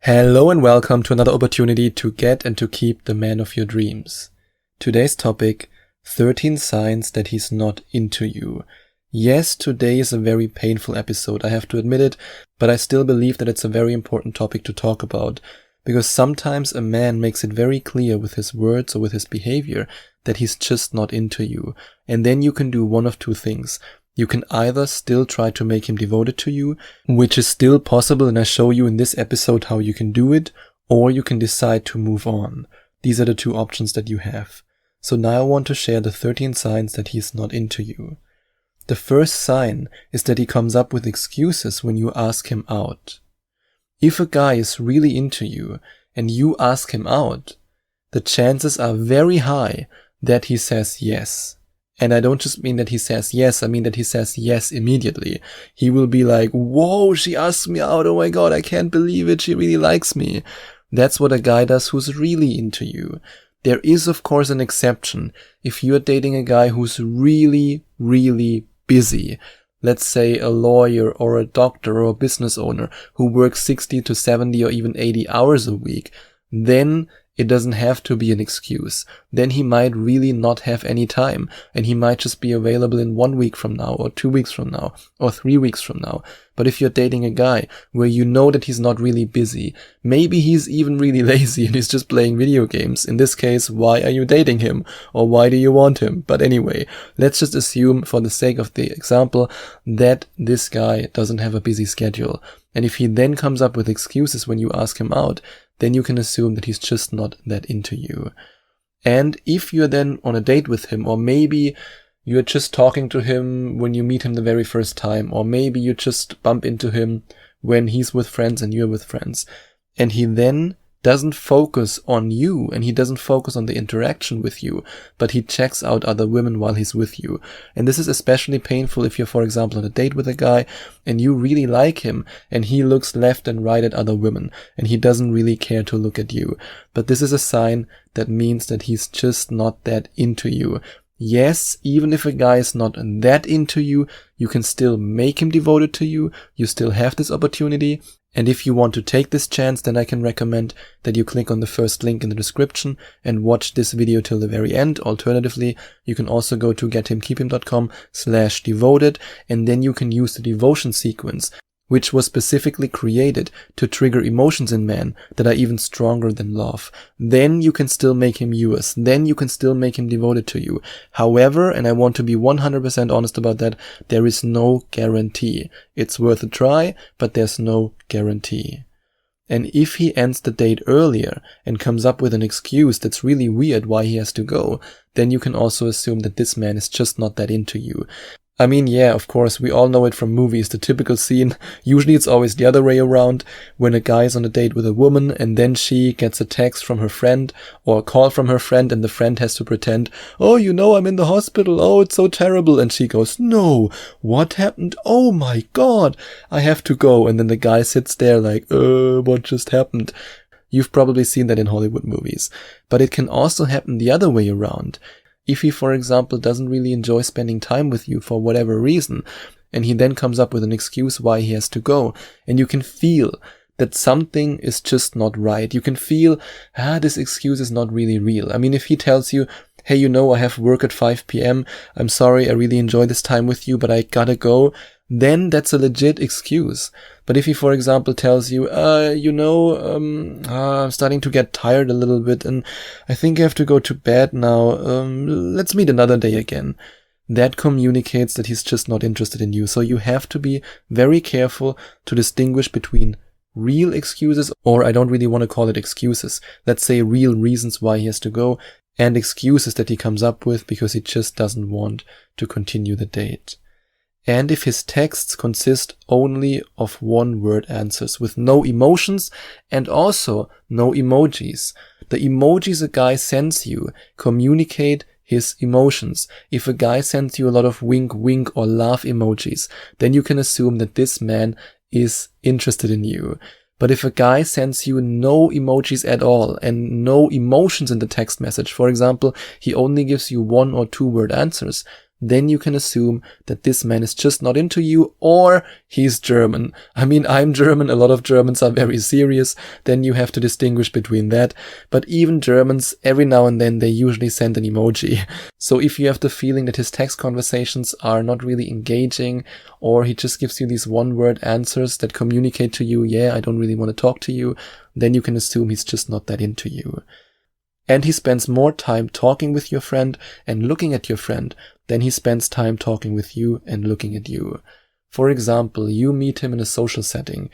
Hello and welcome to another opportunity to get and to keep the man of your dreams. Today's topic, 13 signs that he's not into you. Yes, today is a very painful episode, I have to admit it, but I still believe that it's a very important topic to talk about, because sometimes a man makes it very clear with his words or with his behavior that he's just not into you, and then you can do one of two things. You can either still try to make him devoted to you, which is still possible, and I show you in this episode how you can do it, or you can decide to move on. These are the two options that you have. So now I want to share the 13 signs that he's not into you. The first sign is that he comes up with excuses when you ask him out. If a guy is really into you and you ask him out, the chances are very high that he says yes. And I don't just mean that he says yes, I mean that he says yes immediately. He will be like, whoa, she asked me out, oh my god, I can't believe it, she really likes me. That's what a guy does who's really into you. There is, of course, an exception. If you're dating a guy who's really, really busy, let's say a lawyer or a doctor or a business owner who works 60 to 70 or even 80 hours a week, then it doesn't have to be an excuse. Then he might really not have any time, and he might just be available in 1 week from now, or 2 weeks from now, or 3 weeks from now. But if you're dating a guy where you know that he's not really busy, maybe he's even really lazy and he's just playing video games. In this case, why are you dating him? Or why do you want him? But anyway, let's just assume, for the sake of the example, that this guy doesn't have a busy schedule. And if he then comes up with excuses when you ask him out, then you can assume that he's just not that into you. And if you're then on a date with him, or maybe you're just talking to him when you meet him the very first time, or maybe you just bump into him when he's with friends and you're with friends, and he then doesn't focus on you and he doesn't focus on the interaction with you, but he checks out other women while he's with you. And this is especially painful if you're, for example, on a date with a guy and you really like him and he looks left and right at other women and he doesn't really care to look at you. But this is a sign that means that he's just not that into you. Yes, even if a guy is not that into you, you can still make him devoted to you. You still have this opportunity. And if you want to take this chance, then I can recommend that you click on the first link in the description and watch this video till the very end. Alternatively, you can also go to gethimkeephim.com/devoted, and then you can use the devotion sequence, which was specifically created to trigger emotions in men that are even stronger than love. Then you can still make him yours. Then you can still make him devoted to you. However, and I want to be 100% honest about that, there is no guarantee. It's worth a try, but there's no guarantee. And if he ends the date earlier and comes up with an excuse that's really weird why he has to go, then you can also assume that this man is just not that into you. I mean, yeah, of course, we all know it from movies, the typical scene. Usually it's always the other way around, when a guy is on a date with a woman and then she gets a text from her friend or a call from her friend and the friend has to pretend, oh, you know, I'm in the hospital, oh, it's so terrible. And she goes, no, what happened? Oh my god, I have to go. And then the guy sits there like, what just happened? You've probably seen that in Hollywood movies. But it can also happen the other way around. If he, for example, doesn't really enjoy spending time with you for whatever reason, and he then comes up with an excuse why he has to go, and you can feel that something is just not right. You can feel, this excuse is not really real. I mean, if he tells you, hey, you know, I have work at 5 p.m., I'm sorry, I really enjoy this time with you, but I gotta go, then that's a legit excuse. But if he, for example, tells you, I'm starting to get tired a little bit and I think I have to go to bed now, let's meet another day again, that communicates that he's just not interested in you. So you have to be very careful to distinguish between real excuses, or I don't really want to call it excuses, let's say real reasons why he has to go, and excuses that he comes up with because he just doesn't want to continue the date. And if his texts consist only of one-word answers with no emotions and also no emojis. The emojis a guy sends you communicate his emotions. If a guy sends you a lot of wink wink or laugh emojis, then you can assume that this man is interested in you. But if a guy sends you no emojis at all and no emotions in the text message, for example, he only gives you 1 or 2 word answers, then you can assume that this man is just not into you, or he's German. I mean, I'm German, a lot of Germans are very serious, then you have to distinguish between that. But even Germans, every now and then, they usually send an emoji. So if you have the feeling that his text conversations are not really engaging, or he just gives you these one-word answers that communicate to you, yeah, I don't really want to talk to you, then you can assume he's just not that into you. And he spends more time talking with your friend and looking at your friend than he spends time talking with you and looking at you. For example, you meet him in a social setting,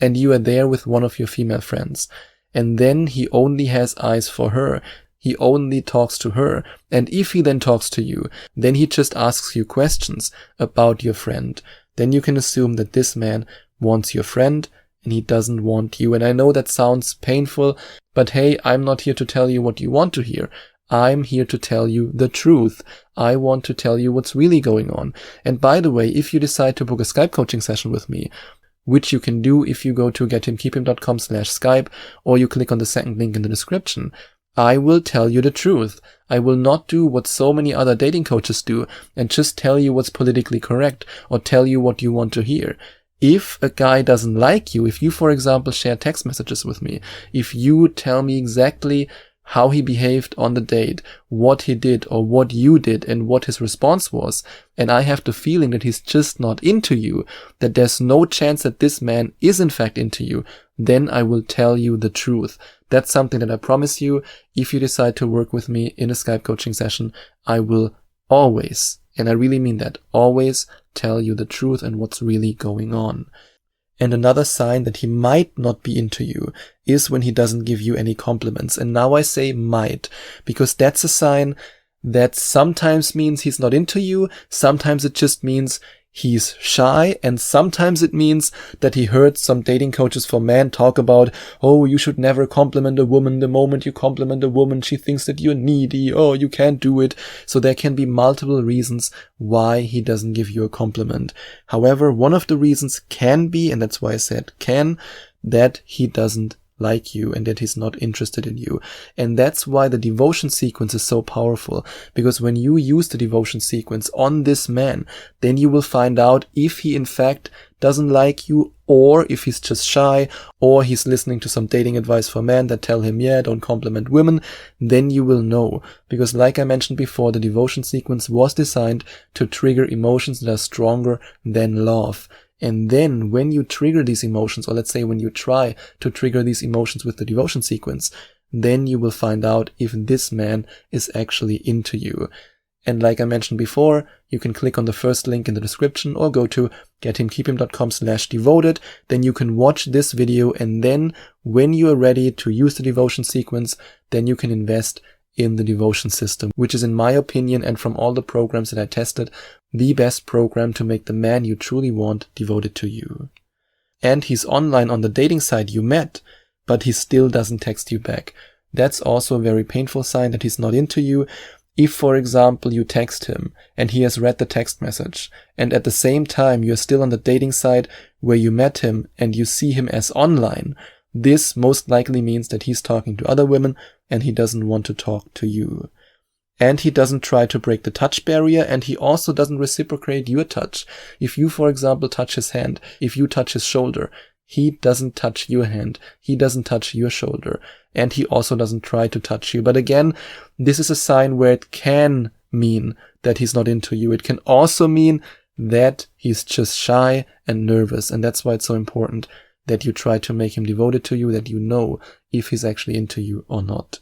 and you are there with one of your female friends, and then he only has eyes for her. He only talks to her, and if he then talks to you, then he just asks you questions about your friend. Then you can assume that this man wants your friend, and he doesn't want you. And I know that sounds painful, but hey, I'm not here to tell you what you want to hear. I'm here to tell you the truth. I want to tell you what's really going on. And by the way, if you decide to book a Skype coaching session with me, which you can do if you go to gethimkeephim.com/Skype, or you click on the second link in the description, I will tell you the truth. I will not do what so many other dating coaches do and just tell you what's politically correct or tell you what you want to hear. If a guy doesn't like you, if you, for example, share text messages with me, if you tell me exactly how he behaved on the date, what he did or what you did and what his response was, and I have the feeling that he's just not into you, that there's no chance that this man is in fact into you, then I will tell you the truth. That's something that I promise you. If you decide to work with me in a Skype coaching session, I will always, and I really mean that, always tell you the truth and what's really going on. And another sign that he might not be into you is when he doesn't give you any compliments. And now I say might, because that's a sign that sometimes means he's not into you, sometimes it just means he's shy, and sometimes it means that he heard some dating coaches for men talk about, oh, you should never compliment a woman. The moment you compliment a woman, she thinks that you're needy. Oh, you can't do it. So there can be multiple reasons why he doesn't give you a compliment. However, one of the reasons can be, and that's why I said can, that he doesn't like you and that he's not interested in you. And that's why the devotion sequence is so powerful, because when you use the devotion sequence on this man, then you will find out if he in fact doesn't like you, or if he's just shy, or he's listening to some dating advice for men that tell him, yeah, don't compliment women. Then you will know, because like I mentioned before, the devotion sequence was designed to trigger emotions that are stronger than love. And then when you trigger these emotions, or let's say when you try to trigger these emotions with the devotion sequence, then you will find out if this man is actually into you. And like I mentioned before, you can click on the first link in the description or go to gethimkeephim.com/devoted. Then you can watch this video, and then when you are ready to use the devotion sequence, then you can invest in the devotion system, which is, in my opinion, and from all the programs that I tested, the best program to make the man you truly want devoted to you. And he's online on the dating site you met, but he still doesn't text you back. That's also a very painful sign that he's not into you. If, for example, you text him and he has read the text message, and at the same time you're still on the dating site where you met him and you see him as online, this most likely means that he's talking to other women and he doesn't want to talk to you. And he doesn't try to break the touch barrier, and he also doesn't reciprocate your touch. If you, for example, touch his hand, if you touch his shoulder, he doesn't touch your hand, he doesn't touch your shoulder, and he also doesn't try to touch you. But again, this is a sign where it can mean that he's not into you. It can also mean that he's just shy and nervous, and that's why it's so important that you try to make him devoted to you, that you know if he's actually into you or not.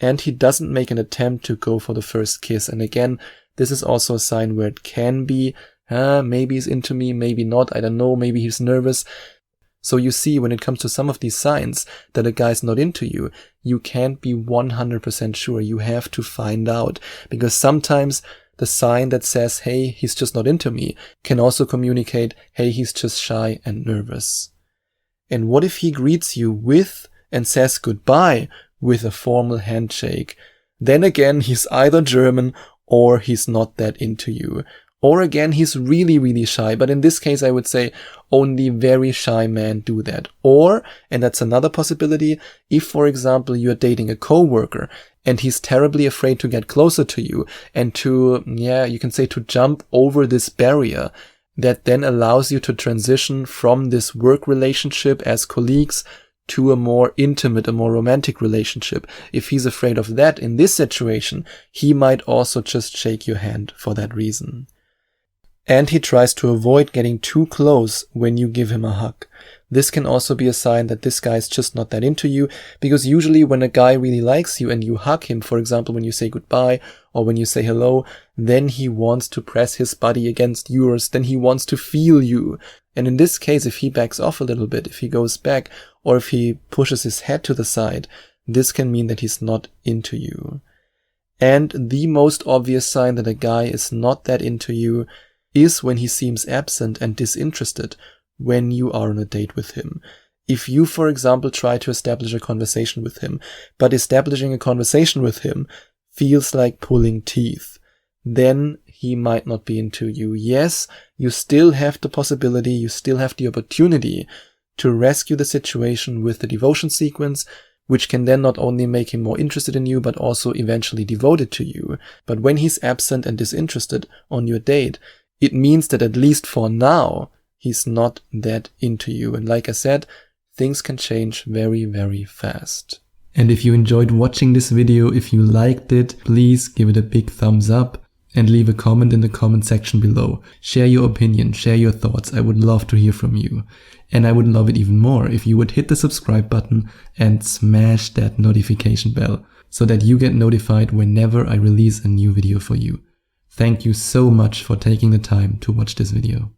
And he doesn't make an attempt to go for the first kiss. And again, this is also a sign where it can be, maybe he's into me, maybe not, I don't know, maybe he's nervous. So you see, when it comes to some of these signs that a guy's not into you, you can't be 100% sure. You have to find out, because sometimes the sign that says, hey, he's just not into me, can also communicate, hey, he's just shy and nervous. And what if he greets you with and says goodbye with a formal handshake? Then again, he's either German or he's not that into you. Or again, he's really, really shy. But in this case, I would say only very shy men do that. Or, and that's another possibility, if, for example, you're dating a coworker and he's terribly afraid to get closer to you and to, you can say to jump over this barrier that then allows you to transition from this work relationship as colleagues to a more intimate, a more romantic relationship. If he's afraid of that in this situation, he might also just shake your hand for that reason. And he tries to avoid getting too close when you give him a hug. This can also be a sign that this guy is just not that into you, because usually when a guy really likes you and you hug him, for example, when you say goodbye or when you say hello, then he wants to press his body against yours, then he wants to feel you. And in this case, if he backs off a little bit, if he goes back, or if he pushes his head to the side, this can mean that he's not into you. And the most obvious sign that a guy is not that into you is when he seems absent and disinterested when you are on a date with him. If you, for example, try to establish a conversation with him, but establishing a conversation with him feels like pulling teeth, then he might not be into you. Yes, you still have the possibility, you still have the opportunity to rescue the situation with the devotion sequence, which can then not only make him more interested in you, but also eventually devoted to you. But when he's absent and disinterested on your date, it means that at least for now, he's not that into you. And like I said, things can change very, very fast. And if you enjoyed watching this video, if you liked it, please give it a big thumbs up and leave a comment in the comment section below. Share your opinion, share your thoughts. I would love to hear from you. And I would love it even more if you would hit the subscribe button and smash that notification bell so that you get notified whenever I release a new video for you. Thank you so much for taking the time to watch this video.